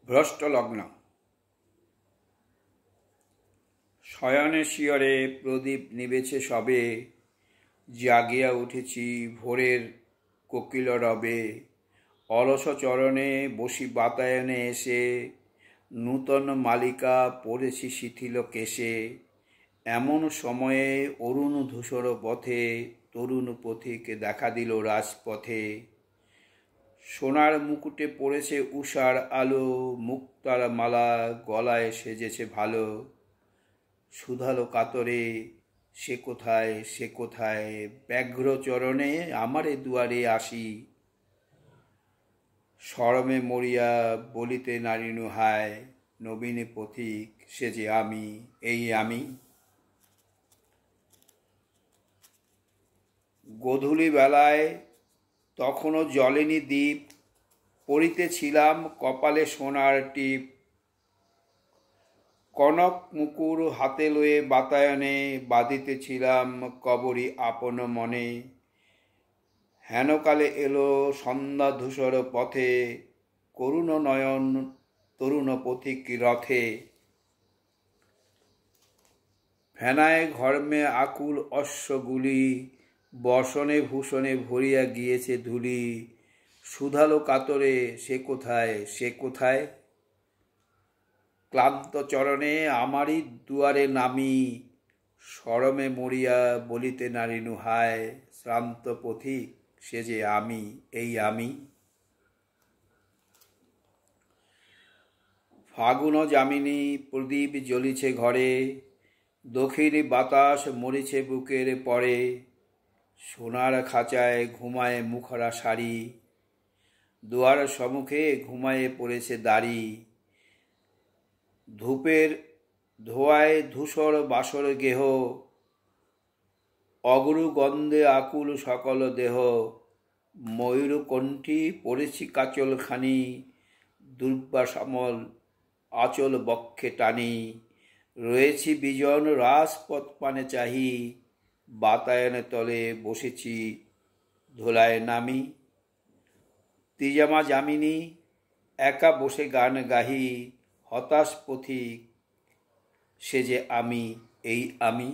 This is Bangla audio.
ভ্রষ্ট লগ্ন। শয়নে শিয়রে প্রদীপ নিবেছে সবে, জাগিয়া উঠেছি ভোরের কোকিল রবে। অলস চরণে বসি বাতায়নে এসে, নূতন মালিকা পড়েছি শিথিল কেশে। এমন সময়ে অরুণ ধূসর পথে তরুণ পথিক দেখা দিল রাজপথে। সোনার মুকুটে পড়েছে উষার আলো, মুক্তার মালা গলায় সেজেছে ভালো। সুধালো কাতরে সে কোথায় সে কোথায়, ব্যগ্র চরণে আমারে দুয়ারে আসি। শরমে মরিয়া বলিতে নারিনু হায়, নবীন পথিক সে যে আমি, এই আমি। গোধূলি বেলায় তখনও জ্বলেনি দ্বীপ, পরিতেছিলাম কপালে সোনার টিপ। কনক মুকুর হাতে লয়ে বাতায়নে, বাঁধিতেছিলাম কবরী আপন মনে। হেনকালে এলো সন্ধ্যা ধূসর পথে, করুণ নয়ন তরুণ পথিক রথে। ফেনায় ঘর্মে আকুল অশ্বগুলি, বসনে ভূষণে ভরিয়া গিয়েছে ধূলি। সুধালো কাতরে সে কোথায় সে কোথায়, ক্লান্ত চরণে আমারই দুয়ারে নামি। শরমে মরিয়া বলিতে নারিনু হায়, শ্রান্ত পথিক সে যে আমি, এই আমি। ফাগুন যামিনী প্রদীপ জ্বলিছে ঘরে, দক্ষিণ বাতাস মরিছে বুকের পরে। সোনার খাঁচায় ঘুমায় মুখরা শাড়ি, দুয়ার সম্মুখে ঘুমায়ে পড়েছে দাড়ি। ধূপের ধোয়ায় ধূসর বাসর গেহ, অগুরু গন্ধে আকুল সকল দেহ। ময়ূরকণ্ঠী পড়েছি কাচল খানি, দুর্বাসমল আচল বক্ষে টানি। রয়েছি বিজন রাজপথ পানে চাহি, বাতায়নে তলে বসেছি ধোলায় নামি। তিজামা যামিনী একা বসে গান গাহি, হতাশ পথিক সে যে আমি, এই আমি।